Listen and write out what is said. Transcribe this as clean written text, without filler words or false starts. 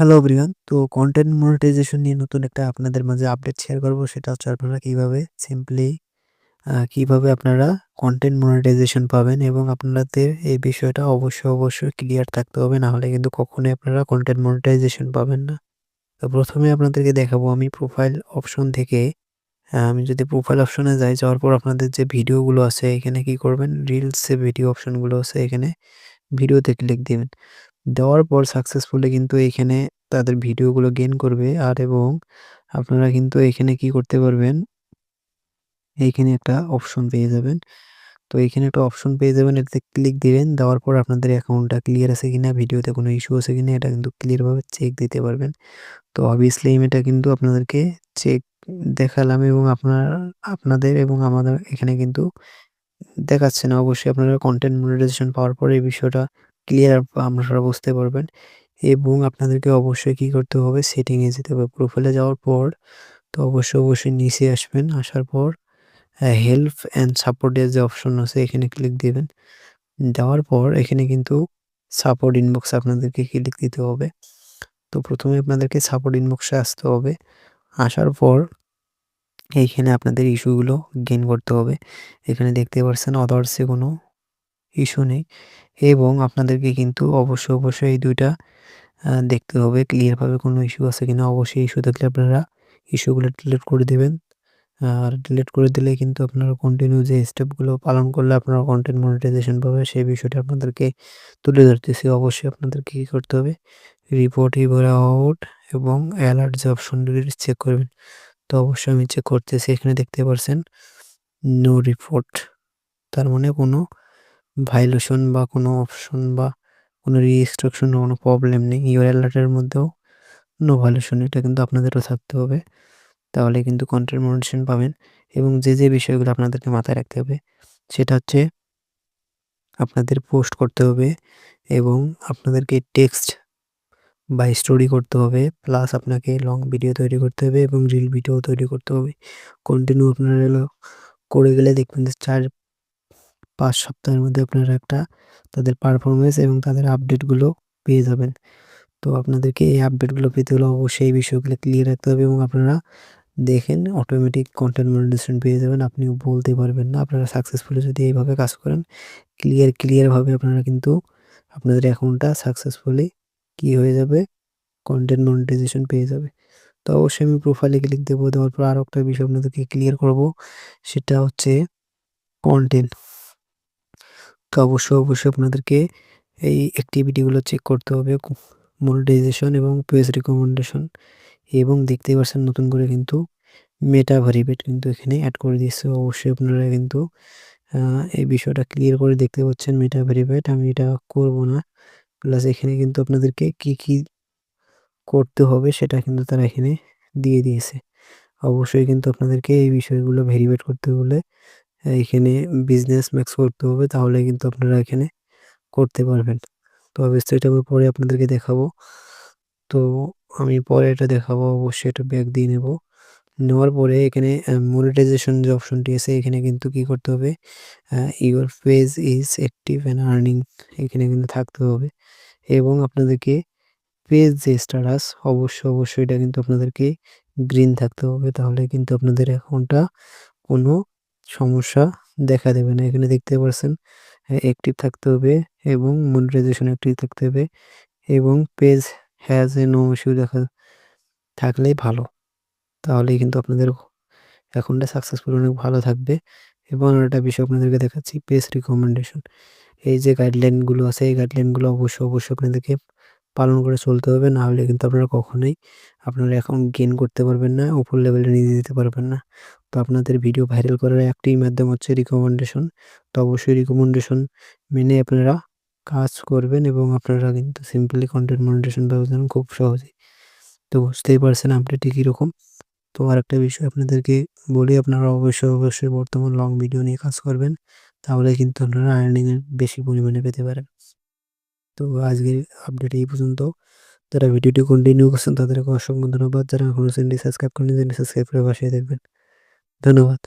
Hello everyone. তো content monetisation নিয়ে নতুন একটা আপনাদের মাঝে আপডেট শেয়ার করব। সেটা হচ্ছে আপনারা কিভাবে সিম্পলি কিভাবে আপনারা কনটেন্ট মনিটাইজেশন পাবেন এবং আপনাদের এই বিষয়টা অবশ্যই ক্লিয়ার থাকতে হবে। না হলে কিন্তু কখনোই আপনারা কনটেন্ট মনিটাইজেশন পাবেন না। তো ১ম এ আপনাদেরকে দেখাবো আমি প্রোফাইল অপশন থেকে আমি যদি প্রোফাইল অপশনে যাই, যাওয়ার পর আপনাদের যে ভিডিওগুলো আছে এখানে কি করবেন, রিলসে ভিডিও অপশনগুলো আছে এখানে ভিডিওতে ক্লিক দিবেন। দেওয়ার পর সাকসেসফুলি কিন্তু এইখানে তাদের ভিডিওগুলো গেইন করবে এবং আপনারা কিন্তু এখানে কি করতে পারবেন, এইখানে একটা অপশন পেয়ে যাবেন। তো এইখানে একটা অপশন পেয়ে যাবেন, এটাতে ক্লিক দিবেন। দেওয়ার পর আপনাদের অ্যাকাউন্টটা ক্লিয়ার আছে কিনা, ভিডিওতে কোনো ইস্যু আছে কিনা এটা কিন্তু ক্লিয়ারভাবে চেক দিতে পারবেন। তো অবভিয়াসলি এটা কিন্তু আপনাদেরকে চেক দেখালাম এবং আপনাদের এবং আমাদের এখানে কিন্তু দেখাচ্ছে না। অবশ্যই আপনারা কনটেন্ট মনিটাইজেশন পাওয়ার পরে এই বিষয়টা ক্লিয়ার আপনারা বুঝতে পারবেন এবং আপনাদেরকে অবশ্যই কি করতে হবে, সেটিংয়ে যেতে হবে। প্রোফাইলে যাওয়ার পর তো অবশ্যই নিচে আসবেন। আসার পর হেল্প অ্যান্ড সাপোর্ট এর যে অপশন আছে এখানে ক্লিক দিবেন। দেওয়ার পর এখানে কিন্তু সাপোর্ট ইনবক্সে আপনাদেরকে ক্লিক দিতে হবে। তো ১ম এ আপনাদেরকে সাপোর্ট ইনবক্সে আসতে হবে। আসার পর এইখানে আপনাদের ইস্যুগুলো গেইন করতে হবে। এখানে দেখতে পাচ্ছেন অদার্সে কোনো ইস্যু নেই এবং আপনাদেরকে কিন্তু অবশ্যই এই ২ টা দেখতে হবে ক্লিয়ারভাবে কোনো ইস্যু আছে কিনা। অবশ্যই ইস্যু থাকলে আপনারা ইস্যুগুলো ডিলিট করে দিবেন। আর ডিলিট করে দিলে কিন্তু আপনারা কন্টিনিউ যে স্টেপগুলো পালন করলে আপনারা কনটেন্ট মনিটাইজেশন পাবে সেই বিষয়টা আপনাদেরকে তুলে ধরতেছি। অবশ্যই আপনাদেরকে কি করতে হবে, রিপোর্ট, ইভো আউট এবং অ্যালার্ট যে অপশনগুলি চেক করবেন। তো অবশ্যই আমি চেক করতেছি। এখানে দেখতে পারছেন নো রিপোর্ট, তার মানে কোনো ভায়োলেশন বা কোনো অপশন বা কোনো রেস্ট্রিকশন বা কোনো প্রবলেম নেই। ইউর অ্যালার্টের মধ্যেও নো ভায়োলেশন, এটা কিন্তু আপনাদেরও থাকতে হবে। তাহলে কিন্তু কন্টেন্ট মনিটাইজেশন পাবেন এবং যে বিষয়গুলো আপনাদেরকে মাথায় রাখতে হবে সেটা হচ্ছে আপনাদের পোস্ট করতে হবে এবং আপনাদেরকে টেক্সট বা স্টোরি করতে হবে। প্লাস আপনাকে লং ভিডিও তৈরি করতে হবে এবং রিল ভিডিও তৈরি করতে হবে। কন্টিনিউ আপনারা এগুলো করে গেলে দেখবেন যে ৪-৫ সপ্তাহের মধ্যে আপনারা একটা তাদের পারফরম্যান্স এবং তাদের আপডেটগুলো পেয়ে যাবেন। তো আপনাদেরকে এই আপডেটগুলো পেতে হলে অবশ্যই এই বিষয়গুলো ক্লিয়ার রাখতে হবে এবং আপনারা দেখেন অটোমেটিক কন্টেন্ট মনিটাইজেশন পেয়ে যাবেন। আপনি বলতে পারবেন না। আপনারা সাকসেসফুলি যদি এইভাবে কাজ করেন, ক্লিয়ারভাবে আপনারা কিন্তু আপনাদের অ্যাকাউন্টটা সাকসেসফুলি কি হয়ে যাবে, কন্টেন্ট মনিটাইজেশন পেয়ে যাবে। তো অবশ্যই আমি প্রোফাইলে ক্লিক দেবো। দেওয়ার পর আরো একটা বিষয় আপনাদেরকে ক্লিয়ার করব। সেটা হচ্ছে কনটেন্ট। তো অবশ্যই আপনাদেরকে এই অ্যাক্টিভিটিগুলো চেক করতে হবে। মনিটাইজেশন এবং পেজ রিকমেন্ডেশন এবং দেখতেই পাচ্ছেন নতুন করে কিন্তু মেটা ভেরিফাইড কিন্তু এখানে এড করে দিয়েছে। অবশ্যই আপনারা কিন্তু এই বিষয়টা ক্লিয়ার করে দেখতে পাচ্ছেন মেটা ভেরিফাইড। আমি এটা করব না। প্লাস এখানে কিন্তু আপনাদেরকে কি করতে হবে সেটা কিন্তু তারা এখানে দিয়ে দিয়েছে। অবশ্যই কিন্তু আপনাদেরকে এই বিষয়গুলো ভেরিফাইড করতে হলে এখানে বিজনেস ম্যাক্স করতে হবে। তাহলে কিন্তু আপনারা এখানে করতে পারবেন। তো অবশ্যই এটা আমি পরে আপনাদেরকে দেখাবো। তো আমি পরে এটা দেখাবো। অবশ্যই এটা ব্যাক দিয়ে নেব। নেওয়ার পরে এখানে মনিটাইজেশন যে অপশনটি আছে এখানে কিন্তু কি করতে হবে, your page is active and earning এখানে কিন্তু থাকতে হবে এবং আপনাদেরকে পেজ যে স্ট্যাটাস অবশ্যই এটা কিন্তু আপনাদেরকে গ্রিন থাকতে হবে। তাহলে কিন্তু আপনাদের অ্যাকাউন্টটা কোনো সমস্যা দেখা দেবে না। এখানে দেখতে পাচ্ছেন অ্যাক্টিভ থাকতে হবে এবং মনিটাইজেশন অ্যাক্টিভ থাকতে হবে এবং page has a no issue থাকলেই ভালো। তাহলেই কিন্তু আপনাদের অ্যাকাউন্টটা সাকসেসফুল অনেক ভালো থাকবে। এবং আরেকটা বিষয় আপনাদেরকে দেখাচ্ছি, পেজ রিকমেন্ডেশন। এই যে গাইডলাইনগুলো আছে এই গাইডলাইনগুলো অবশ্যই আপনাদেরকে পালন করে চলতে হবে। না হলে কিন্তু আপনারা কখনোই আপনার অ্যাকাউন্ট গেইন করতে পারবেন না, উপর লেভেলে নিয়ে যেতে পারবেন না। তো আপনাদের ভিডিও ভাইরাল করার একটাই মাধ্যম হচ্ছে রিকমেন্ডেশন। তো অবশ্যই রিকমেন্ডেশন মেনে আপনারা কাজ করবেন এবং আপনারা কিন্তু সিম্পলি কন্টেন্ট মনিটাইজেশন পেয়ে যাবেন খুব সহজেই। তো বুঝতেই পারছেন আপডেটটি কীরকম। তো আরেকটা বিষয় আপনাদেরকে বলি, আপনারা অবশ্যই বর্তমান লং ভিডিও নিয়ে কাজ করবেন। তাহলে কিন্তু আপনারা আর্নিং এর বেশি পরিমাণে পেতে পারেন। তো আজকের আপডেট এই পর্যন্ত। যারা ভিডিওটি কন্টিনিউ করছেন তাদেরকে অসংখ্য ধন্যবাদ। যারা এখনো চ্যানেলটি সাবস্ক্রাইব করেনি চ্যানেলটি সাবস্ক্রাইব করে পাশে থাকবেন। ধন্যবাদ।